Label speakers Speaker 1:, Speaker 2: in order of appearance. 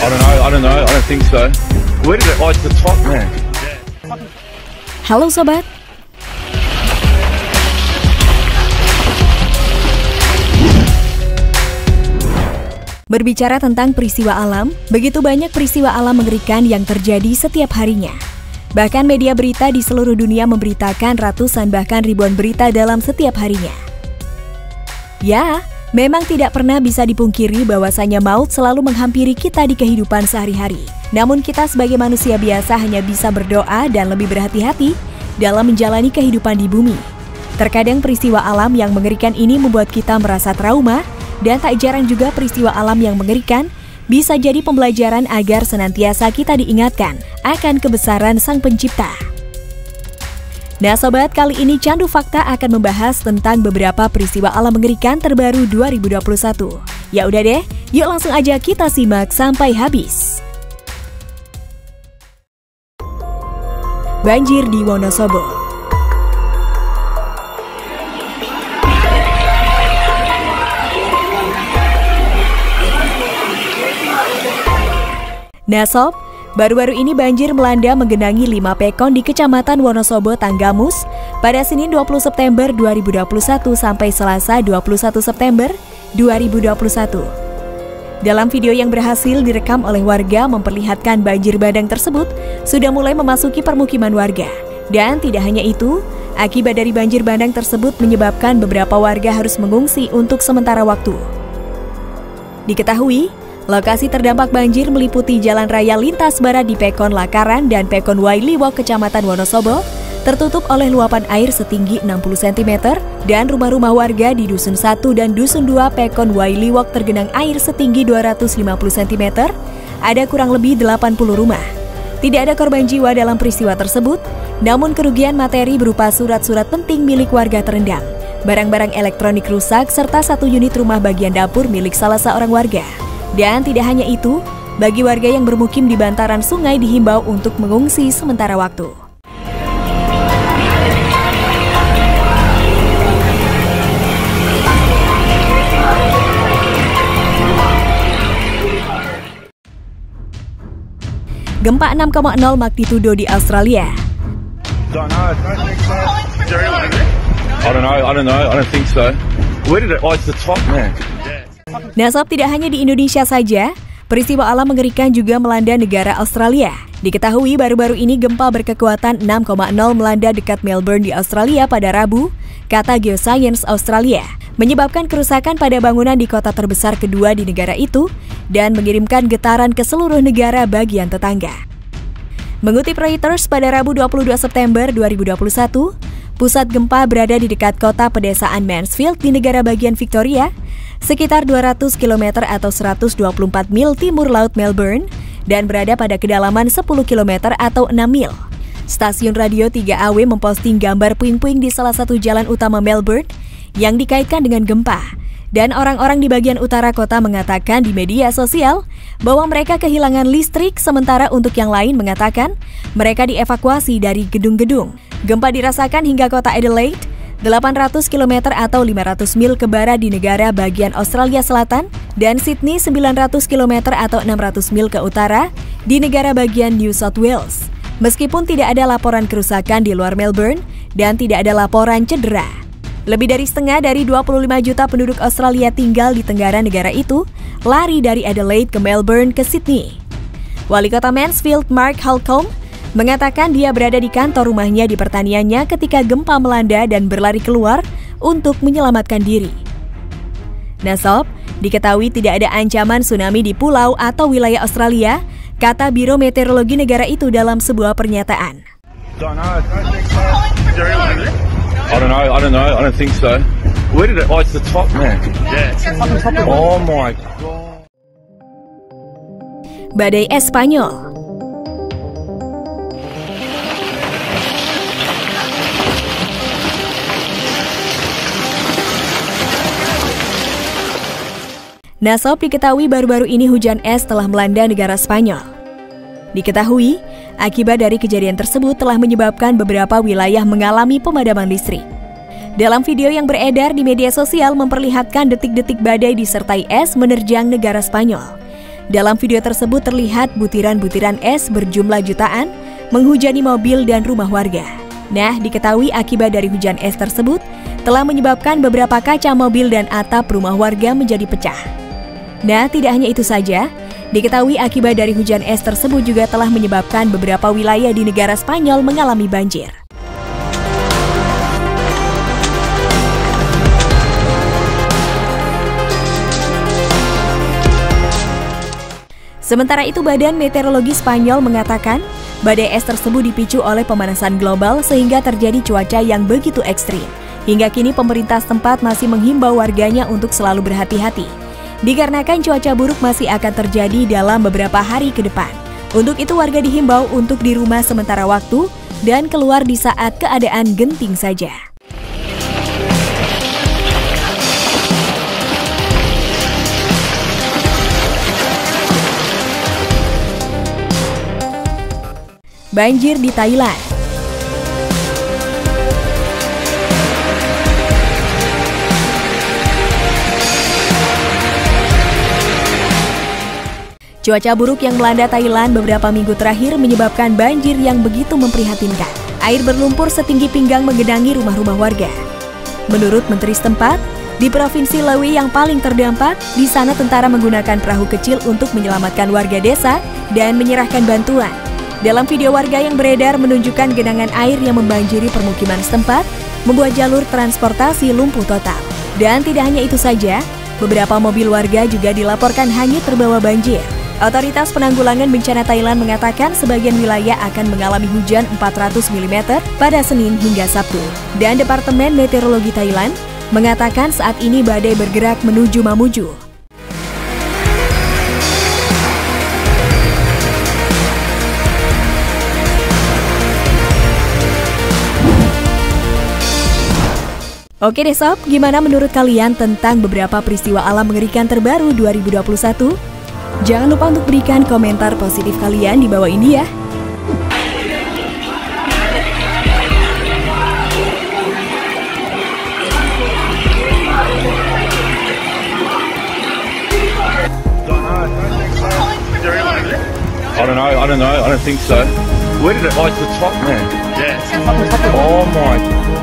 Speaker 1: I don't think so. Where did it? Oh, it's the top, man.
Speaker 2: Halo sobat. Berbicara tentang peristiwa alam, begitu banyak peristiwa alam mengerikan yang terjadi setiap harinya. Bahkan media berita di seluruh dunia memberitakan ratusan bahkan ribuan berita dalam setiap harinya. Ya, memang tidak pernah bisa dipungkiri bahwasanya maut selalu menghampiri kita di kehidupan sehari-hari. Namun kita sebagai manusia biasa hanya bisa berdoa dan lebih berhati-hati dalam menjalani kehidupan di bumi. Terkadang peristiwa alam yang mengerikan ini membuat kita merasa trauma, dan tak jarang juga peristiwa alam yang mengerikan bisa jadi pembelajaran agar senantiasa kita diingatkan akan kebesaran Sang Pencipta. Nah sobat, kali ini Candu Fakta akan membahas tentang beberapa peristiwa alam mengerikan terbaru 2021. Ya udah deh, yuk langsung aja kita simak sampai habis. Banjir di Wonosobo. Nah sob, baru-baru ini banjir melanda menggenangi 5 pekon di Kecamatan Wonosobo, Tanggamus pada Senin 20 September 2021 sampai Selasa 21 September 2021. Dalam video yang berhasil direkam oleh warga memperlihatkan banjir bandang tersebut sudah mulai memasuki permukiman warga. Dan tidak hanya itu, akibat dari banjir bandang tersebut menyebabkan beberapa warga harus mengungsi untuk sementara waktu. Diketahui, lokasi terdampak banjir meliputi Jalan Raya Lintas Barat di Pekon Lakaran dan Pekon Wailiwok, Kecamatan Wonosobo, tertutup oleh luapan air setinggi 60 cm, dan rumah-rumah warga di Dusun 1 dan Dusun 2 Pekon Wailiwok tergenang air setinggi 250 cm, ada kurang lebih 80 rumah. Tidak ada korban jiwa dalam peristiwa tersebut, namun kerugian materi berupa surat-surat penting milik warga terendam, barang-barang elektronik rusak, serta 1 unit rumah bagian dapur milik salah seorang warga. Dan tidak hanya itu, bagi warga yang bermukim di bantaran sungai dihimbau untuk mengungsi sementara waktu. Gempa 6,0 magnitudo di Australia.
Speaker 1: I don't think so. Where did it? Oh, it's the top, man.
Speaker 2: Nah sob, tidak hanya di Indonesia saja, peristiwa alam mengerikan juga melanda negara Australia. Diketahui baru-baru ini gempa berkekuatan 6,0 melanda dekat Melbourne di Australia pada Rabu, kata Geoscience Australia, menyebabkan kerusakan pada bangunan di kota terbesar kedua di negara itu dan mengirimkan getaran ke seluruh negara bagian tetangga. Mengutip Reuters pada Rabu 22 September 2021, pusat gempa berada di dekat kota pedesaan Mansfield di negara bagian Victoria, sekitar 200 km atau 124 mil timur laut Melbourne, dan berada pada kedalaman 10 km atau 6 mil. Stasiun radio 3AW memposting gambar puing-puing di salah satu jalan utama Melbourne yang dikaitkan dengan gempa, dan orang-orang di bagian utara kota mengatakan di media sosial bahwa mereka kehilangan listrik, sementara untuk yang lain mengatakan mereka dievakuasi dari gedung-gedung. Gempa dirasakan hingga kota Adelaide, 800 km atau 500 mil ke barat di negara bagian Australia Selatan, dan Sydney 900 km atau 600 mil ke utara di negara bagian New South Wales. Meskipun tidak ada laporan kerusakan di luar Melbourne dan tidak ada laporan cedera. Lebih dari setengah dari 25 juta penduduk Australia tinggal di tenggara negara itu lari dari Adelaide ke Melbourne ke Sydney. Wali kota Mansfield, Mark Halcombe, mengatakan dia berada di kantor rumahnya di pertaniannya ketika gempa melanda dan berlari keluar untuk menyelamatkan diri. Nah sob, diketahui tidak ada ancaman tsunami di pulau atau wilayah Australia, kata Biro Meteorologi negara itu dalam sebuah pernyataan.
Speaker 1: I don't think so. Where did it? Oh, it's the top, man. Oh my God.
Speaker 2: Badai Espanyol. Nah sob, diketahui baru-baru ini hujan es telah melanda negara Spanyol. Diketahui, akibat dari kejadian tersebut telah menyebabkan beberapa wilayah mengalami pemadaman listrik. Dalam video yang beredar di media sosial memperlihatkan detik-detik badai disertai es menerjang negara Spanyol. Dalam video tersebut terlihat butiran-butiran es berjumlah jutaan menghujani mobil dan rumah warga. Nah, diketahui akibat dari hujan es tersebut telah menyebabkan beberapa kaca mobil dan atap rumah warga menjadi pecah. Nah, tidak hanya itu saja, diketahui akibat dari hujan es tersebut juga telah menyebabkan beberapa wilayah di negara Spanyol mengalami banjir. Sementara itu, Badan Meteorologi Spanyol mengatakan badai es tersebut dipicu oleh pemanasan global sehingga terjadi cuaca yang begitu ekstrim. Hingga kini pemerintah setempat masih menghimbau warganya untuk selalu berhati-hati, dikarenakan cuaca buruk masih akan terjadi dalam beberapa hari ke depan. Untuk itu warga dihimbau untuk di rumah sementara waktu dan keluar di saat keadaan genting saja. Banjir di Thailand. Cuaca buruk yang melanda Thailand beberapa minggu terakhir menyebabkan banjir yang begitu memprihatinkan. Air berlumpur setinggi pinggang menggenangi rumah-rumah warga. Menurut Menteri setempat, di Provinsi Lewi yang paling terdampak, di sana tentara menggunakan perahu kecil untuk menyelamatkan warga desa dan menyerahkan bantuan. Dalam video warga yang beredar menunjukkan genangan air yang membanjiri permukiman setempat, membuat jalur transportasi lumpuh total. Dan tidak hanya itu saja, beberapa mobil warga juga dilaporkan hanyut terbawa banjir. Otoritas Penanggulangan Bencana Thailand mengatakan sebagian wilayah akan mengalami hujan 400 mm pada Senin hingga Sabtu. Dan Departemen Meteorologi Thailand mengatakan saat ini badai bergerak menuju Mamuju. Oke deh sob, gimana menurut kalian tentang beberapa peristiwa alam mengerikan terbaru 2021? Jangan lupa untuk berikan komentar positif kalian di bawah ini ya.
Speaker 1: I don't know. I don't think so. Where did it? Oh, it's the top, man.
Speaker 3: Yeah.
Speaker 1: Oh my.